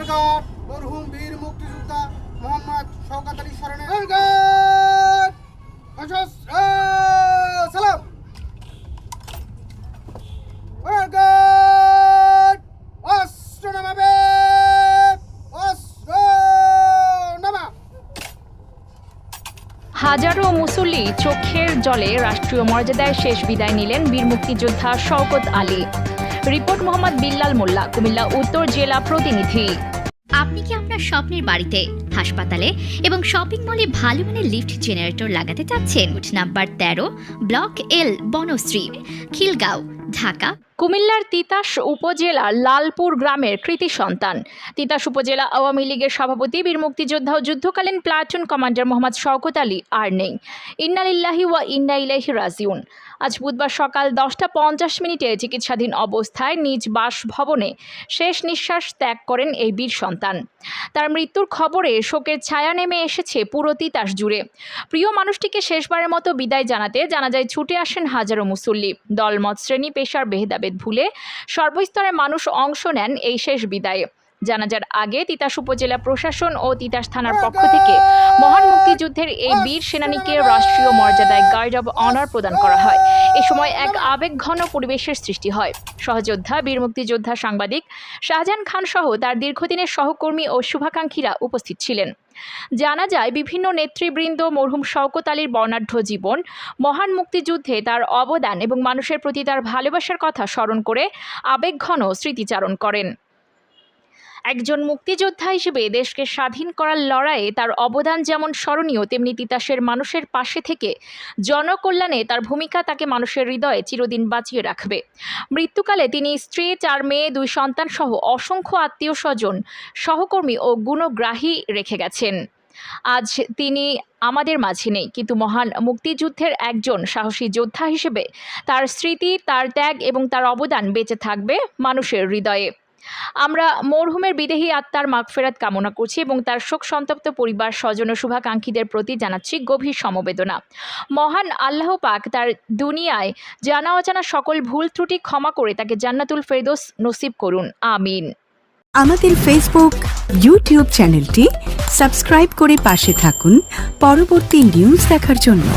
হাজার মরহুম বীর মুক্তিযোদ্ধা মোহাম্মদ শওকত আলী স্মরণে সালাম। অস্ত্র নামাবে, অস্ত্র নামা। হাজারো মুসল্লি চোখের জলে রাষ্ট্রীয় মর্যাদায় শেষ বিদায় নিলেন বীর মুক্তিযোদ্ধা শওকত আলী। রিপোর্ট মোহাম্মদ বিল্লাল মোল্লা, কুমিল্লা উত্তর জেলা প্রতিনিধি। আপনি কি আপনার স্বপ্নের বাড়িতে, হাসপাতালে এবং শপিং মলে ভালো মানের লিফট জেনারেটর লাগাতে চাচ্ছেন? Number 13, block L, Banasree, Khilgaon, Dhaka. কুমিল্লার তিতাস উপজেলার লালপুর গ্রামের কৃতি সন্তান, তিতাস উপজেলা আওয়ামী লীগের সভাপতি, বীর মুক্তিযোদ্ধা ও যুদ্ধকালীন প্লাটুন কমান্ডার মোহাম্মদ শওকত আলী আর নেই। ইন্না লিল্লাহি ওয়া ইন্না ইলাইহি রাজিউন। আজ বুধবার সকাল 10টা 50 চিকিৎসাধীন অবস্থায় নিজ বাসভবনে শেষ নিঃশ্বাস ত্যাগ করেন এই বীর সন্তান। তার মৃত্যুর খবরে শোকের ছায়া নেমে এসেছে পুরো তিতাস জুড়ে। প্রিয় মানুষটিকে শেষবারের মতো বিদায় জানাতে জানাজায় ছুটে আসেন হাজারো মুসল্লি। দলমত, শ্রেণী পেশার ভেদাভেদ ভুলে সর্বস্তরের মানুষ অংশ নেন এই শেষ বিদায়ে। জানাজার আগে তিতাস উপজেলা প্রশাসন ও তিতাস থানার পক্ষ থেকে মহান মুক্তিযুদ্ধের এই বীর সেনানীকে রাষ্ট্রীয় মর্যাদায় গার্ড অব অনার প্রদান করা হয়। এ সময় এক আবেগঘন পরিবেশের সৃষ্টি হয়। সহযোদ্ধা, বীর মুক্তিযোদ্ধা, সাংবাদিক শাহজাহান খান সহ তার দীর্ঘদিনের সহকর্মী ও শুভাকাঙ্ক্ষীরা উপস্থিত ছিলেন। জানা যায়, বিভিন্ন নেতৃবৃন্দ মরহুম শওকত আলীর বর্ণাঢ্য জীবন, মহান মুক্তিযুদ্ধে তার অবদান এবং মানুষের প্রতি তার ভালোবাসার কথা স্মরণ করে আবেগঘন স্মৃতিচারণ করেন। একজন মুক্তিযোদ্ধা হিসেবে দেশকে স্বাধীন করার লড়াইয়ে তার অবদান যেমন স্মরণীয়, তেমনি তিতাসের মানুষের পাশে থেকে জনকল্যাণে তার ভূমিকা তাকে মানুষের হৃদয়ে চিরদিন বাঁচিয়ে রাখবে। মৃত্যুকালে তিনি স্ত্রী, 4 মেয়ে, 2 সন্তান সহ অসংখ্য আত্মীয় স্বজন, সহকর্মী ও গুণগ্রাহী রেখে গেছেন। আজ তিনি আমাদের মাঝে নেই, কিন্তু মহান মুক্তিযুদ্ধের একজন সাহসী যোদ্ধা হিসেবে তার স্মৃতি, তার ত্যাগ এবং তার অবদান বেঁচে থাকবে মানুষের হৃদয়ে। আমরা মরহুমের বিদেহী আত্মার মাগফিরাত কামনা করছি এবং তার শোক সন্তপ্ত পরিবার, স্বজন ও শুভাকাঙ্ক্ষীদের প্রতি জানাচ্ছি গভীর সমবেদনা। মহান আল্লাহ পাক তার দুনিয়ায় জানা অজানা সকল ভুল ত্রুটি ক্ষমা করে তাকে জান্নাতুল ফেরদৌস নসিব করুন, আমিন। আমাদের ফেসবুক, ইউটিউব চ্যানেলটি সাবস্ক্রাইব করে পাশে থাকুন পরবর্তী নিউজ দেখার জন্য।